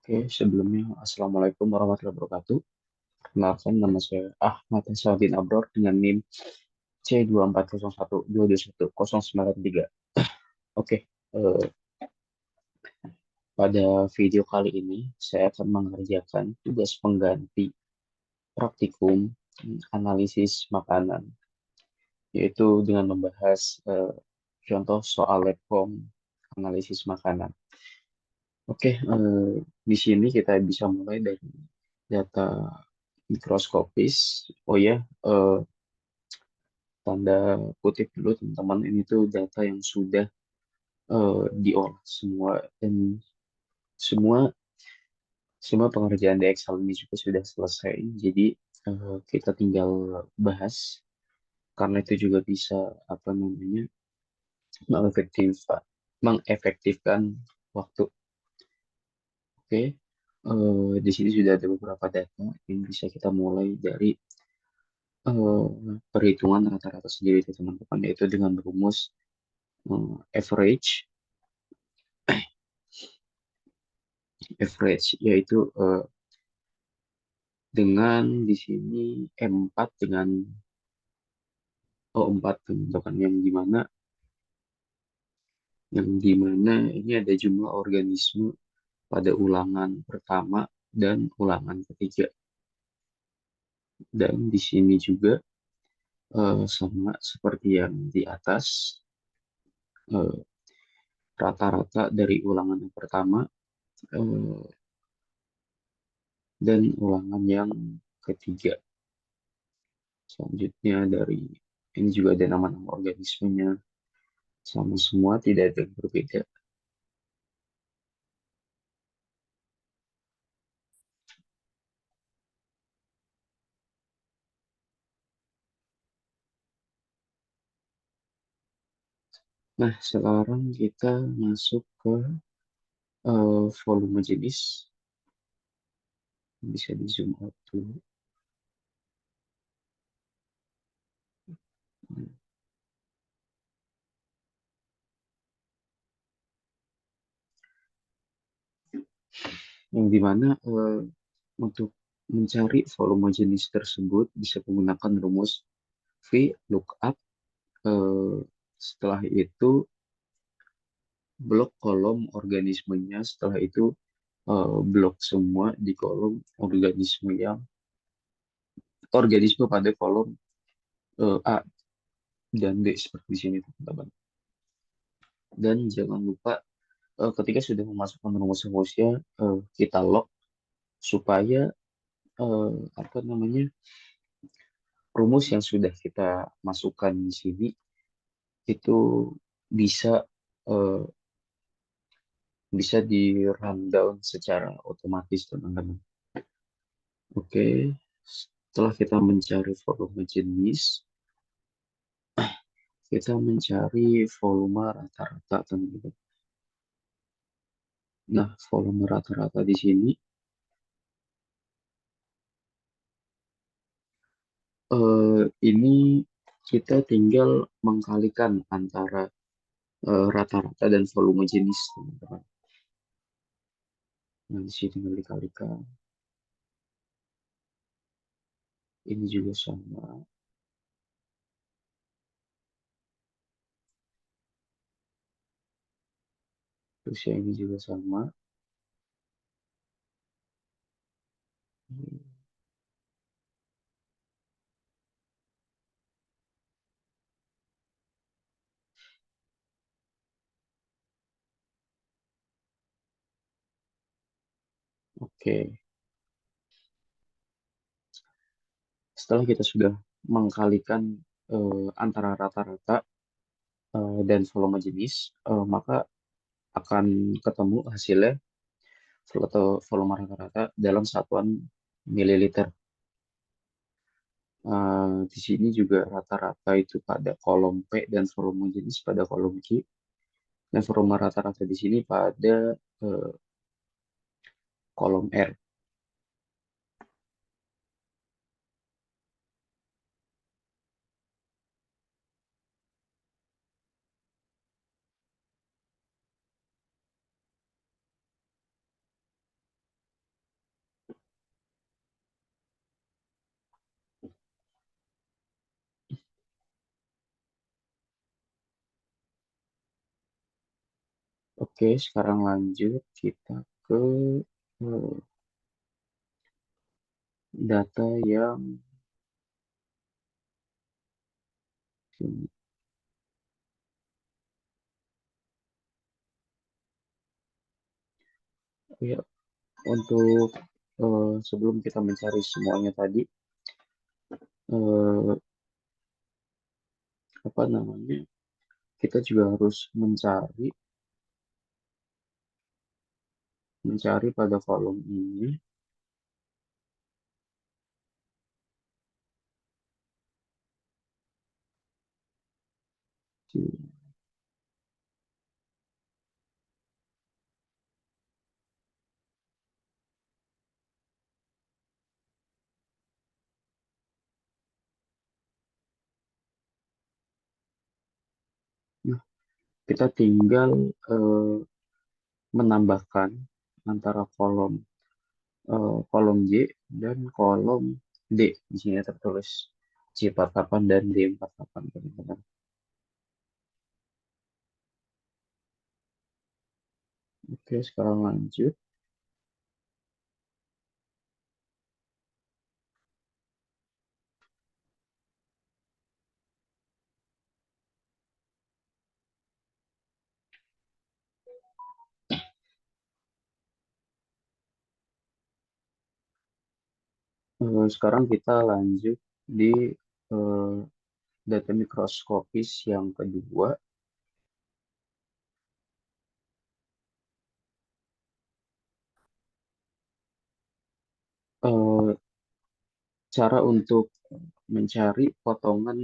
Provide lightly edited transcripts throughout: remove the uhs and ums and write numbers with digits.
Oke, sebelumnya Assalamualaikum warahmatullahi wabarakatuh. Kenalkan nama saya Ahmad Hasanuddin Abror dengan NIM C2401221-221-093. Oke, eh, pada video kali ini saya akan mengerjakan tugas pengganti praktikum analisis makanan, yaitu dengan membahas contoh soal lab form analisis makanan. Oke, di sini kita bisa mulai dari data mikroskopis. Oh ya, tanda kutip dulu teman-teman, ini tuh data yang sudah diolah semua dan semua semua pengerjaan di Excel ini juga sudah selesai. Jadi kita tinggal bahas karena itu juga bisa apa namanya mengefektifkan mengefektifkan waktu. Oke, di sini sudah ada beberapa data yang bisa kita mulai dari perhitungan rata-rata sendiri itu teman-teman, yaitu dengan rumus average yaitu dengan di sini M4 dengan O4 teman-teman, yang dimana ini ada jumlah organisme pada ulangan pertama dan ulangan ketiga, dan di sini juga sama seperti yang di atas, eh, rata-rata dari ulangan yang pertama eh, dan ulangan yang ketiga. Selanjutnya dari ini juga ada nama-nama organismenya, sama semua, tidak ada yang berbeda. Nah, sekarang kita masuk ke volume jenis. Bisa di zoom out dulu. Yang dimana untuk mencari volume jenis tersebut bisa menggunakan rumus VLOOKUP. Eh, Setelah itu blok kolom organismenya, setelah itu blok semua di kolom organisme pada kolom A dan B seperti di sini teman-teman. Dan jangan lupa ketika sudah memasukkan rumus-rumusnya, kita log supaya apa namanya rumus yang sudah kita masukkan di sini itu bisa eh, bisa di rundown secara otomatis teman-teman. Oke, setelah kita mencari volume jenis, kita mencari volume rata-rata teman-teman. Nah, volume rata-rata di sini ini kita tinggal mengkalikan antara rata-rata dan volume jenis teman-teman. Nah, di sini tinggal dikalikan. Ini juga sama. Terus yang ini juga sama. Oke, setelah kita sudah mengkalikan antara rata-rata dan volume jenis, maka akan ketemu hasilnya atau volume rata-rata dalam satuan mililiter. Di sini juga rata-rata itu pada kolom P dan volume jenis pada kolom Q. Dan volume rata-rata di sini pada eh, kolom R. Oke, sekarang lanjut kita ke eh, data yang ini. Ya, untuk sebelum kita mencari semuanya tadi, eh, apa namanya, kita juga harus mencari pada kolom ini nah, kita tinggal eh, menambahkan antara kolom Y dan kolom D. Di sini tertulis C48 dan D48, teman-teman. Oke, sekarang lanjut. Sekarang kita lanjut di eh, data mikroskopis yang kedua. Eh, Cara untuk mencari potongan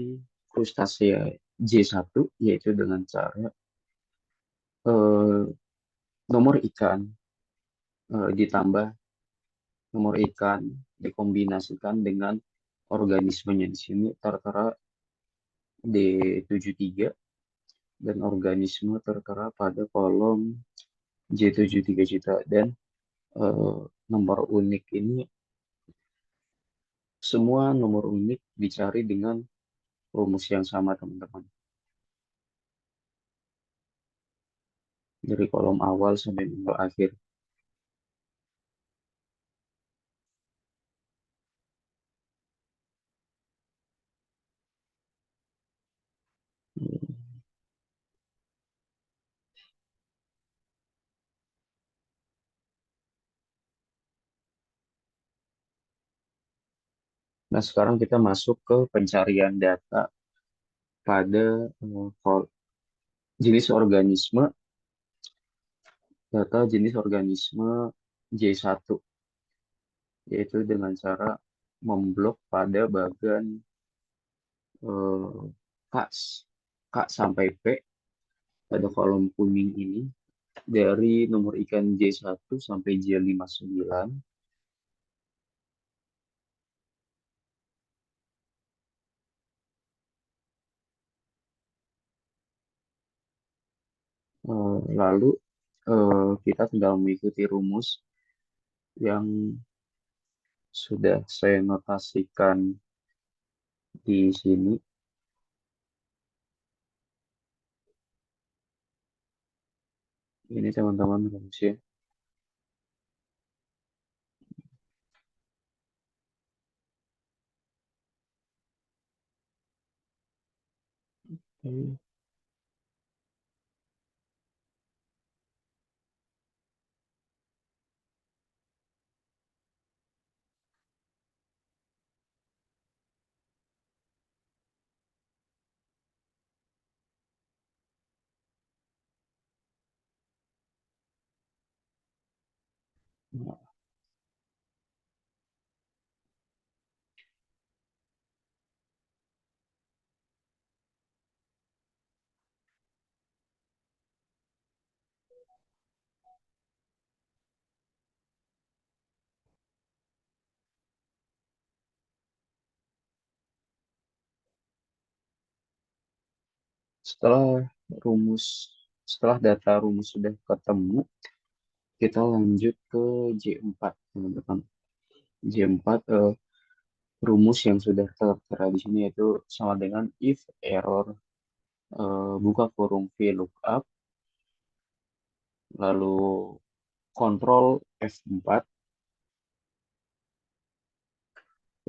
krustasea J1 yaitu dengan cara eh, nomor ikan ditambah nomor ikan dikombinasikan dengan organismenya. Di sini tertera D73 dan organisme tertera pada kolom J73 juta, dan eh, nomor unik ini, semua nomor unik dicari dengan rumus yang sama, teman-teman, dari kolom awal sampai nomor akhir. Nah, sekarang kita masuk ke pencarian data pada jenis organisme, data jenis organisme J1, yaitu dengan cara memblok pada bagian eh, K, K sampai P pada kolom kuning ini, dari nomor ikan J1 sampai J59. Lalu kita tinggal mengikuti rumus yang sudah saya notasikan di sini. Ini, teman-teman, rumusnya. Oke. Nah, setelah rumus, setelah data rumus sudah ketemu, kita lanjut ke J4, teman-teman. J4, rumus yang sudah tertera di sini yaitu sama dengan if error, buka kurung VLOOKUP, lalu kontrol F4,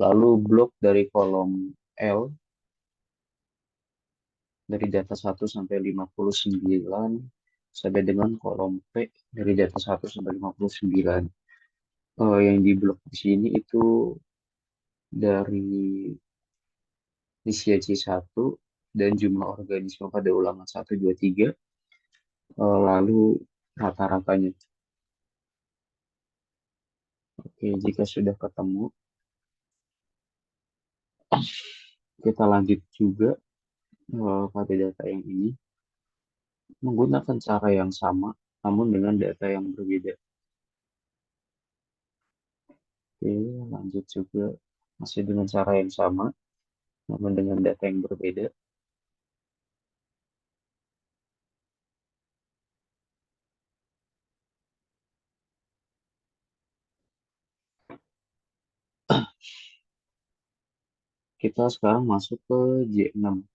lalu blok dari kolom L dari data 1 sampai 59 sampai dengan kolom P dari data 1 sampai 59. Yang di blok di sini itu dari usia C1 dan jumlah organisme pada ulangan 1, 2, 3, lalu rata-ratanya. Oke, jika sudah ketemu, kita lanjut juga pada data yang ini menggunakan cara yang sama, namun dengan data yang berbeda. Oke, lanjut juga masih dengan cara yang sama, namun dengan data yang berbeda. Kita sekarang masuk ke J6.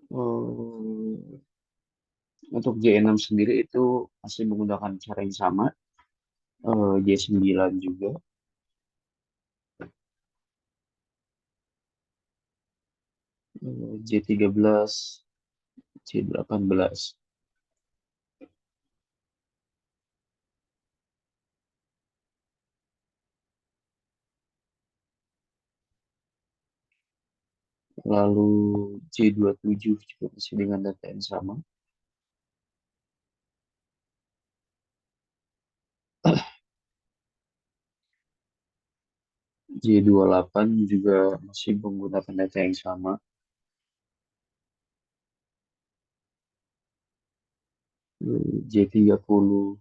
Eh, untuk J6 sendiri itu masih menggunakan cara yang sama. J9 juga, J13, J18. Lalu J27 juga masih dengan data yang sama. J28 juga masih menggunakan data yang sama. J30,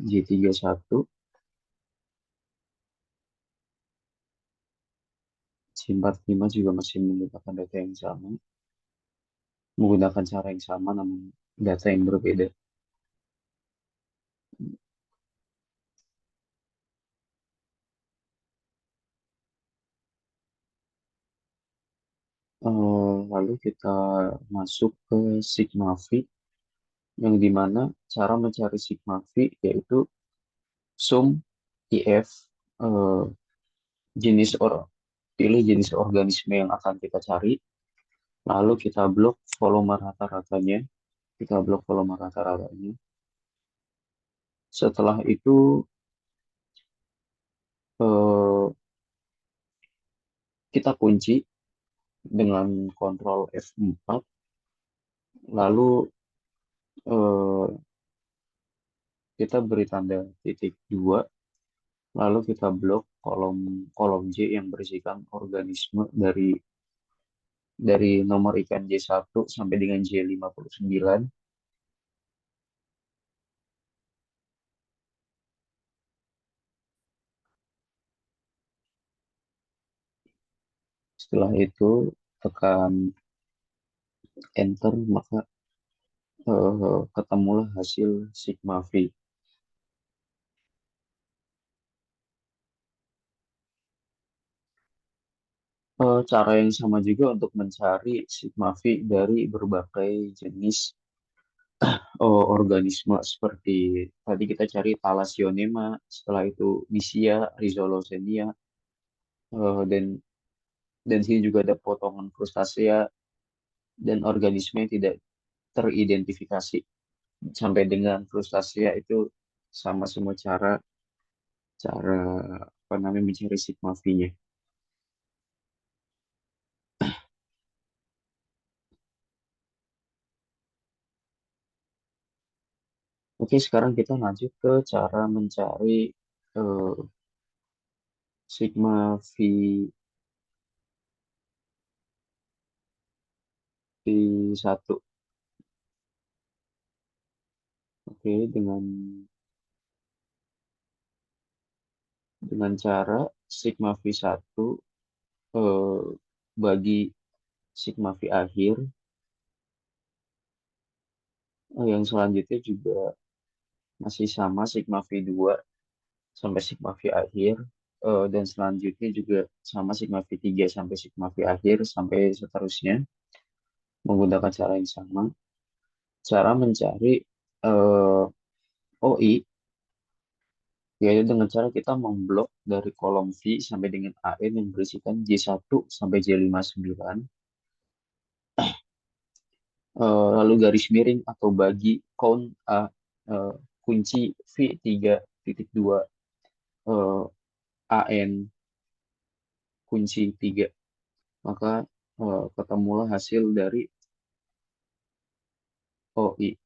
J31, J45 juga masih menggunakan data yang sama. Menggunakan cara yang sama namun data yang berbeda. Lalu kita masuk ke sigma V, yang dimana cara mencari sigma V yaitu sum IF, eh, jenis pilih jenis organisme yang akan kita cari, lalu kita blok volume rata-ratanya, kita blok volume rata-ratanya. Setelah itu eh, kita kunci dengan kontrol F4, lalu eh, kita beri tanda titik 2, lalu kita blok kolom kolom J yang berisikan organisme dari nomor ikan J1 sampai dengan J59. Setelah itu tekan enter, maka ketemulah hasil sigma V. Cara yang sama juga untuk mencari sigma V dari berbagai jenis organisme, seperti tadi kita cari Thalassionema, setelah itu Nisia, Rhizoloxenia, dan sini juga ada potongan crustacea dan organisme yang tidak teridentifikasi. Sampai dengan crustacea itu sama semua cara cara apa namanya mencari sigma V-nya. Oke, sekarang kita lanjut ke cara mencari eh, sigma V, V1. Oke, dengan dengan cara sigma V1 eh, bagi sigma V akhir. Yang selanjutnya juga masih sama sigma V2 sampai sigma V akhir. Dan selanjutnya juga sama sigma V3 sampai sigma V akhir sampai seterusnya menggunakan cara yang sama. Cara mencari eh, OI yaitu dengan cara kita memblok dari kolom V sampai dengan AN yang berisikan J1 sampai J59, lalu garis miring atau bagi count A, eh, kunci V3.2, eh, AN kunci 3, maka ketemulah hasil dari OI.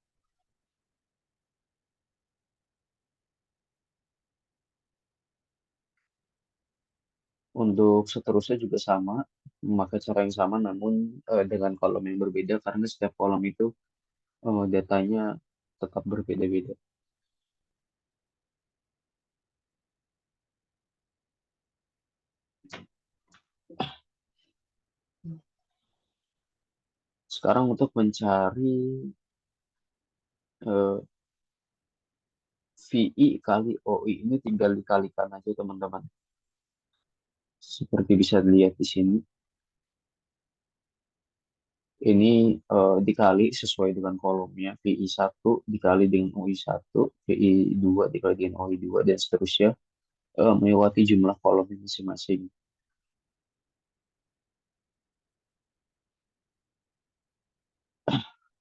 Untuk seterusnya juga sama, memakai cara yang sama namun dengan kolom yang berbeda karena setiap kolom itu datanya tetap berbeda-beda. Sekarang untuk mencari eh, VI kali OI ini tinggal dikalikan aja teman-teman. Seperti bisa dilihat di sini. Ini dikali sesuai dengan kolomnya. VI1 dikali dengan OI1, VI2 dikali dengan OI2, dan seterusnya melewati jumlah kolomnya masing-masing.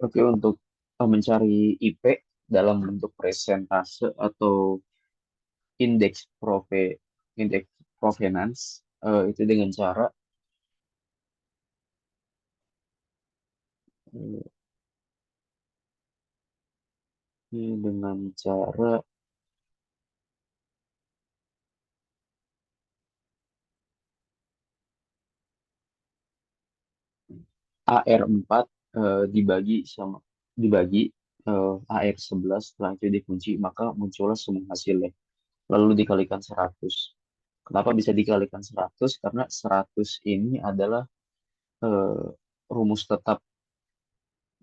Oke, untuk mencari IP dalam bentuk presentase atau indeks indeks provenance, itu dengan cara eh, ini dengan cara AR4 dibagi sama dibagi AR11 setelah itu dikunci maka muncullah semua hasilnya lalu dikalikan 100. Kenapa bisa dikalikan 100? Karena 100 ini adalah eh, rumus tetap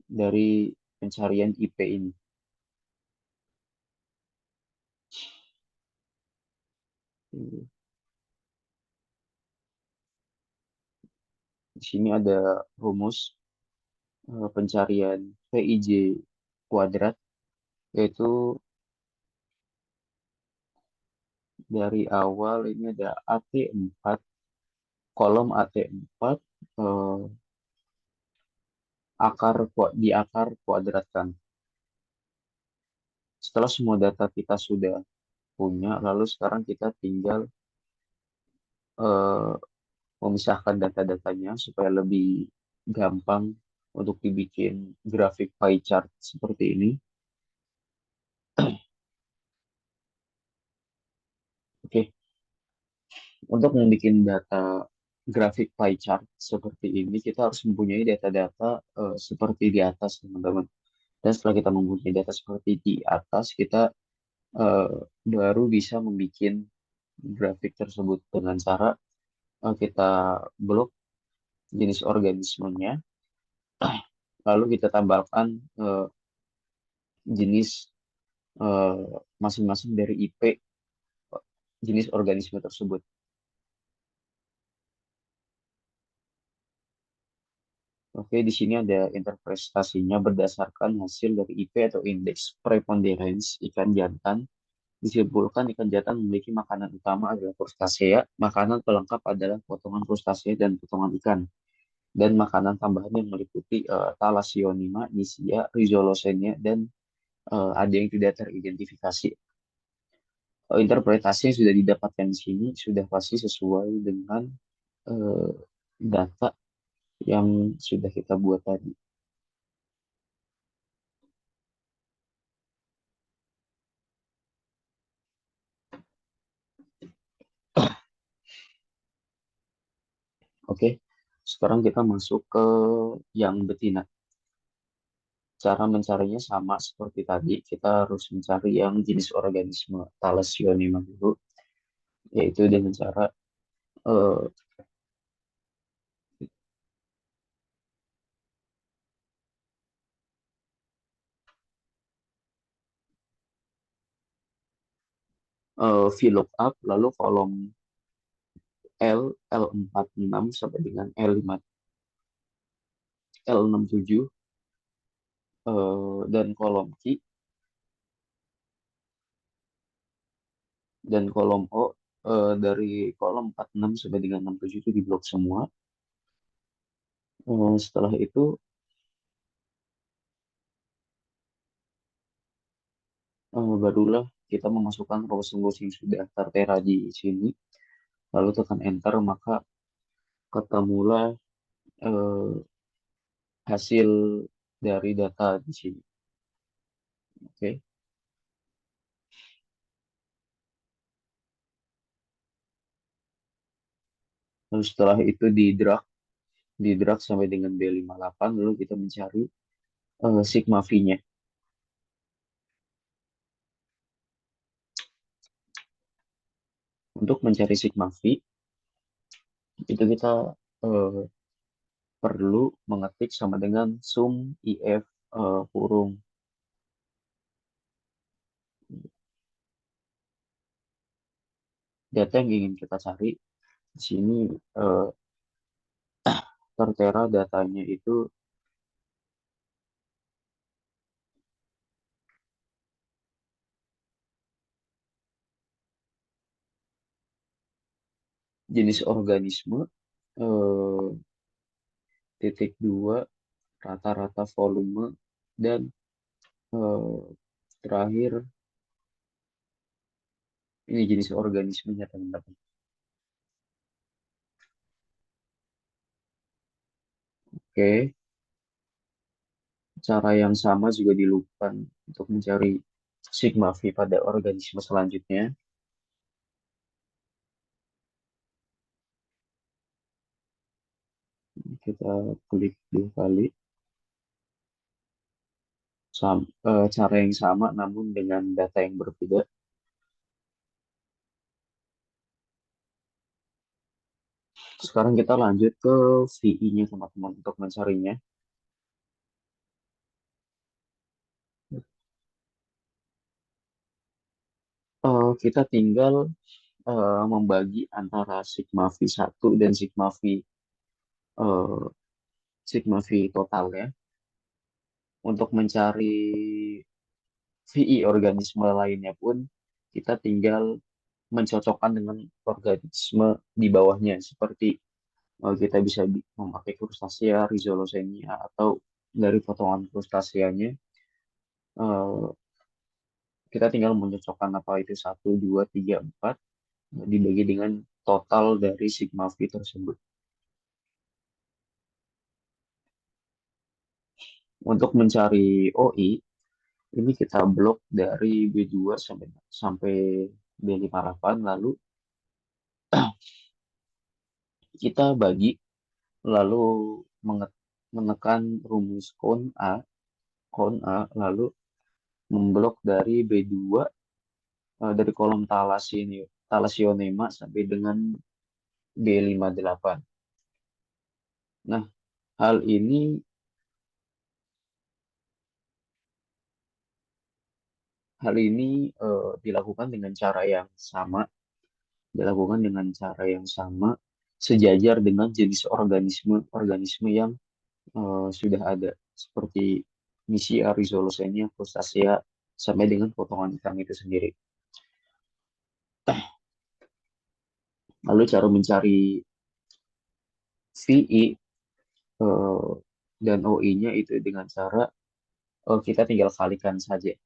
dari pencarian IP ini. Di sini ada rumus pencarian PIJ kuadrat, yaitu dari awal ini ada AT4, kolom AT4, eh, di akar kuadratkan. Setelah semua data kita sudah punya, lalu sekarang kita tinggal eh, memisahkan data-datanya supaya lebih gampang untuk dibikin grafik pie chart seperti ini. Oke, untuk membuat data grafik pie chart seperti ini, kita harus mempunyai data-data seperti di atas, teman-teman. Dan setelah kita mempunyai data seperti di atas, kita eh, baru bisa membuat grafik tersebut dengan cara kita blok jenis organismenya, lalu kita tambahkan jenis eh, masing-masing dari IP jenis organisme tersebut. Oke, di sini ada interpretasinya berdasarkan hasil dari IP atau indeks preponderance ikan jantan. Disimpulkan ikan jantan memiliki makanan utama adalah crustacea, makanan pelengkap adalah potongan crustacea dan potongan ikan, dan makanan tambahan yang meliputi Thalassionema, Nisia, Rizoloxenia, dan ada yang tidak teridentifikasi. Interpretasi yang sudah didapatkan di sini sudah pasti sesuai dengan eh, data yang sudah kita buat tadi. Oke, sekarang kita masuk ke yang betina. Cara mencarinya sama seperti tadi, kita harus mencari yang jenis organisme Thalassionema dulu. yaitu dengan cara eh, VLOOKUP, lalu kolom L46 sampai dengan L67, dan kolom key dan kolom O, dari kolom 46 sampai dengan 67 itu diblok semua. Setelah itu barulah kita memasukkan row yang sudah tertera di sini, lalu tekan enter, maka ketemulah eh, hasil dari data di sini. Oke. Lalu setelah itu di drag sampai dengan B58, lalu kita mencari sigma V-nya. Untuk mencari sigma V, itu kita eh, perlu mengetik sama dengan sum if kurung data yang ingin kita cari. Di sini eh, tertera datanya itu jenis organisme, eh, titik dua, rata-rata volume, dan eh, terakhir ini jenis organismenya, teman-teman. Oke, cara yang sama juga dilakukan untuk mencari sigma V pada organisme selanjutnya. Kita klik 2 kali. Cara yang sama namun dengan data yang berbeda. Sekarang kita lanjut ke VI-nya, teman-teman, untuk mencarinya. Kita tinggal membagi antara sigma V1 dan eh, sigma V total ya. Untuk mencari VI organisme lainnya pun kita tinggal mencocokkan dengan organisme di bawahnya, seperti kita bisa memakai crustacea, rhizolocenia, atau dari potongan crustacea-nya kita tinggal mencocokkan apa itu 1, 2, 3, 4, dibagi dengan total dari sigma V tersebut. Untuk mencari OI, ini kita blok dari B2 sampai sampai B58, lalu kita bagi, lalu menekan rumus kon A, lalu memblok dari B2, dari kolom talasionema sampai dengan B58. Nah, hal ini hal ini dilakukan dengan cara yang sama, sejajar dengan jenis organisme yang sudah ada, seperti Nisia, Rhizolocenia, Crustacea, sampai dengan potongan ikan itu sendiri. Lalu cara mencari VI dan OI-nya itu dengan cara kita tinggal kalikan saja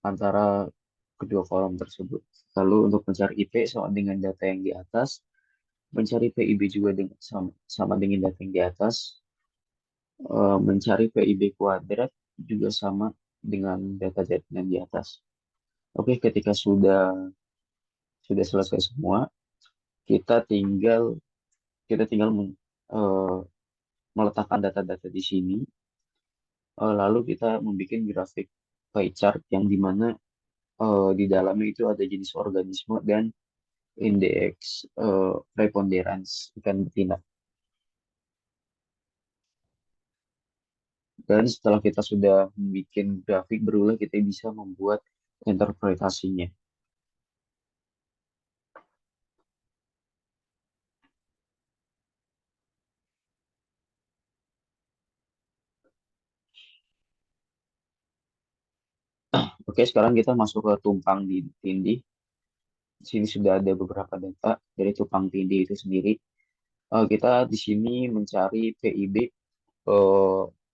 antara kedua kolom tersebut. Lalu untuk mencari IP sama dengan data yang di atas, mencari PIB juga sama dengan data yang di atas, mencari PIB kuadrat juga sama dengan data-data yang di atas. Oke, ketika sudah selesai semua, kita tinggal kita tinggal eh, meletakkan data-data di sini, lalu kita membuat grafik pie chart yang dimana di dalamnya itu ada jenis organisme dan indeks preponderans ikan betina. Dan setelah kita sudah membuat grafik, berulang kita bisa membuat interpretasinya. Oke, sekarang kita masuk ke tumpang tindih. Di sini sudah ada beberapa data dari tumpang tindih itu sendiri. Kita di sini mencari PIB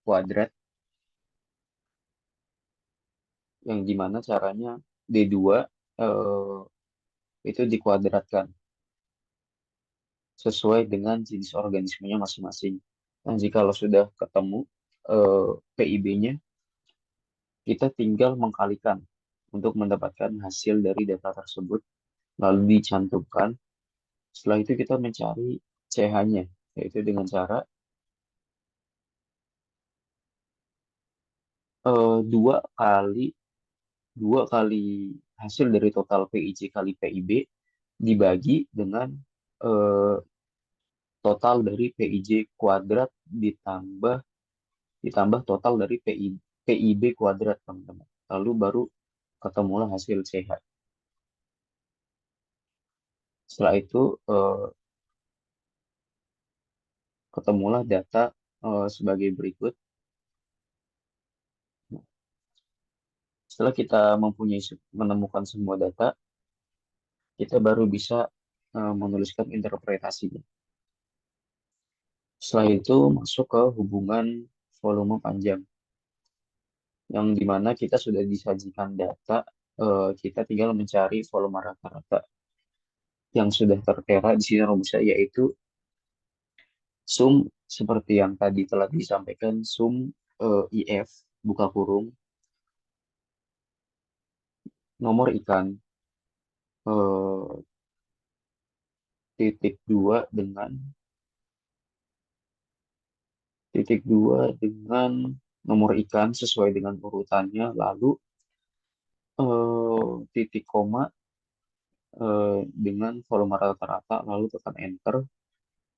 kuadrat, yang gimana caranya D2 eh, itu dikuadratkan sesuai dengan jenis organismenya masing-masing. Dan jika lo sudah ketemu PIB-nya, kita tinggal mengkalikan untuk mendapatkan hasil dari data tersebut, lalu dicantumkan. Setelah itu kita mencari CH-nya, yaitu dengan cara 2 kali 2 kali hasil dari total PIC kali PIB dibagi dengan eh, total dari PIJ kuadrat ditambah ditambah total dari PIB kuadrat, teman-teman. Lalu baru ketemulah hasil CH. Setelah itu ketemulah data sebagai berikut. Setelah kita menemukan semua data, kita baru bisa menuliskan interpretasinya. Setelah itu masuk ke hubungan volume panjang, yang dimana kita sudah disajikan data, kita tinggal mencari volume rata-rata yang sudah tertera di sini rumusnya, yaitu sum seperti yang tadi telah disampaikan, sum IF buka kurung nomor ikan eh, titik dua dengan nomor ikan sesuai dengan urutannya, lalu titik koma dengan volume rata-rata, lalu tekan enter.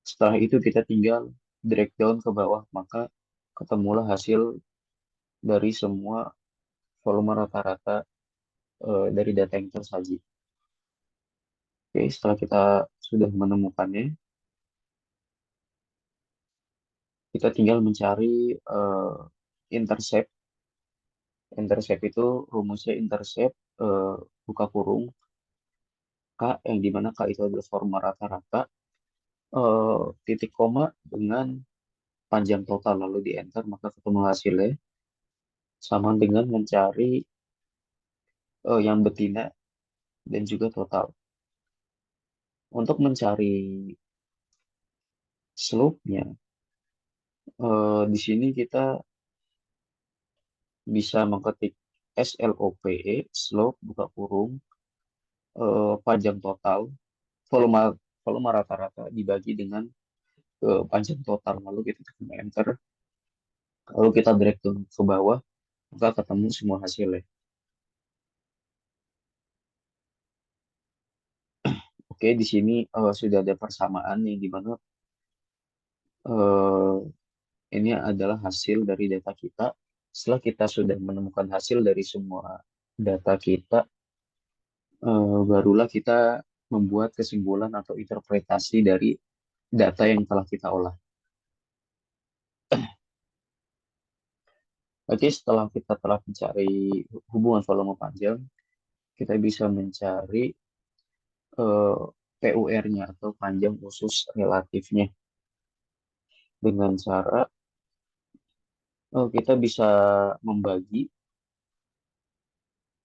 Setelah itu kita tinggal drag down ke bawah, maka ketemulah hasil dari semua volume rata-rata dari data yang tersaji. Oke, setelah kita sudah menemukannya, kita tinggal mencari intercept. Intercept itu rumusnya intercept buka kurung K, yang dimana K itu adalah forma rata-rata, titik koma dengan panjang total, lalu di enter, maka ketemu hasilnya sama dengan mencari yang betina dan juga total. Untuk mencari slope-nya, di sini kita bisa mengetik SLOPE, slope buka kurung panjang total, volume volume rata-rata dibagi dengan panjang total, lalu kita tekan enter, lalu kita drag ke bawah, maka ketemu semua hasilnya. Oke, di sini sudah ada persamaan yang dimana eh, ini adalah hasil dari data kita. Setelah kita sudah menemukan hasil dari semua data kita, barulah kita membuat kesimpulan atau interpretasi dari data yang telah kita olah. Oke, setelah kita telah mencari hubungan volume panjang, kita bisa mencari PUR-nya atau panjang usus relatifnya dengan cara kita bisa membagi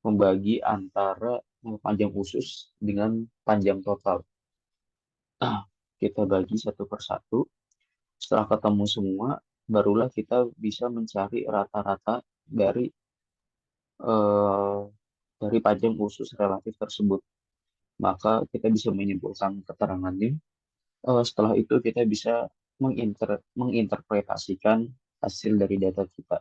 membagi antara panjang usus dengan panjang total. Kita bagi satu per satu. Setelah ketemu semua, barulah kita bisa mencari rata-rata dari eh, panjang usus relatif tersebut. Maka kita bisa menyimpulkan keterangannya. Setelah itu kita bisa menginterpretasikan hasil dari data kita.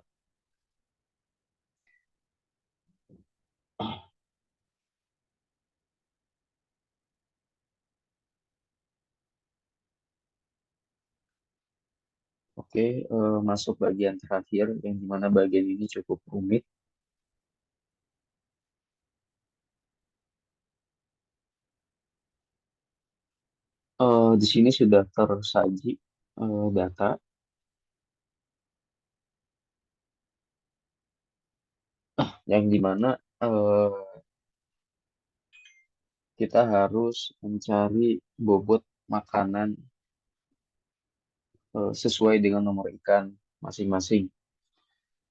Oke, masuk bagian terakhir yang dimana bagian ini cukup rumit. Di sini sudah tersaji data yang dimana eh, kita harus mencari bobot makanan sesuai dengan nomor ikan masing-masing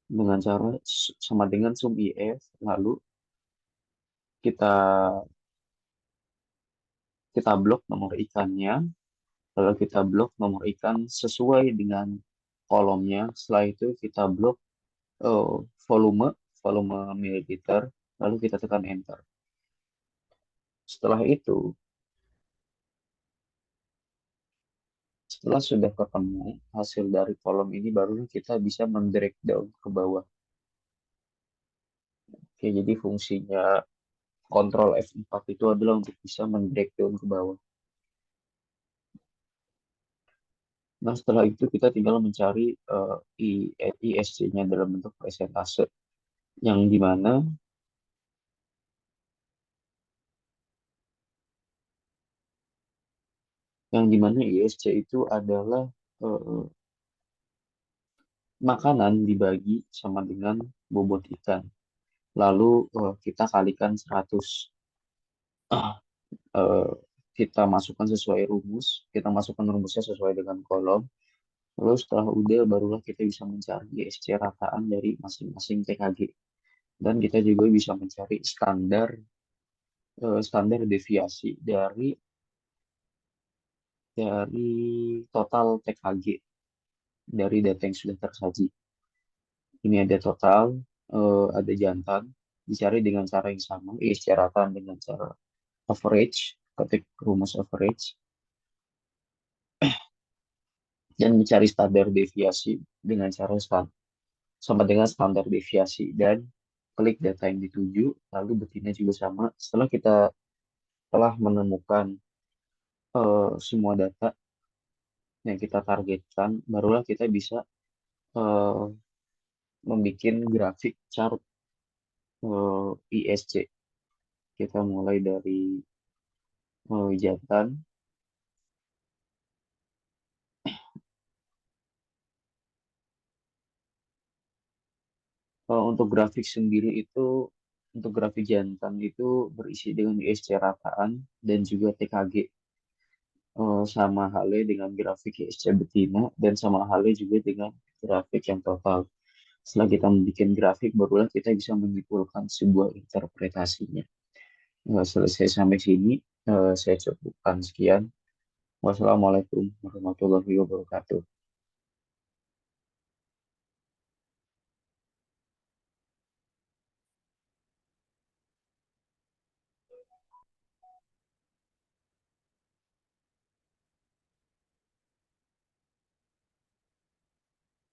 dengan cara sama dengan sum IF, lalu kita kita blok nomor ikannya, lalu kita blok nomor ikan sesuai dengan kolomnya. Setelah itu kita blok eh, volume volume mililiter, lalu kita tekan enter. Setelah itu, setelah sudah ketemu hasil dari kolom ini, baru kita bisa mendrag down ke bawah. Oke, jadi fungsinya kontrol F4 itu adalah untuk bisa mendrag down ke bawah. Nah, setelah itu kita tinggal mencari ISC-nya dalam bentuk persentase, yang dimana ISC itu adalah eh, makanan dibagi sama dengan bobot ikan. Lalu kita kalikan 100. eh, kita masukkan sesuai rumus, kita masukkan rumusnya sesuai dengan kolom. Lalu setelah udah barulah kita bisa mencari ISC rataan dari masing-masing TKG. Dan kita juga bisa mencari standar deviasi dari total TKG dari data yang sudah tersaji. Ini ada total, ada jantan, dicari dengan cara yang sama, ISC rataan dengan cara average, ketik rumus average, dan mencari standar deviasi dengan cara sama dengan standar deviasi, dan klik data yang dituju, lalu betinnya juga sama. Setelah kita telah menemukan semua data yang kita targetkan, barulah kita bisa eh, membuat grafik chart ISC. Kita mulai dari jantan. Untuk grafik sendiri itu, untuk grafik jantan itu berisi dengan ISC rataan dan juga TKG. Sama halnya dengan grafik ISC betina dan sama halnya juga dengan grafik yang total. Setelah kita membuat grafik, barulah kita bisa menyimpulkan sebuah interpretasinya. Selesai sampai sini, saya cukupkan sekian. Wassalamualaikum warahmatullahi wabarakatuh.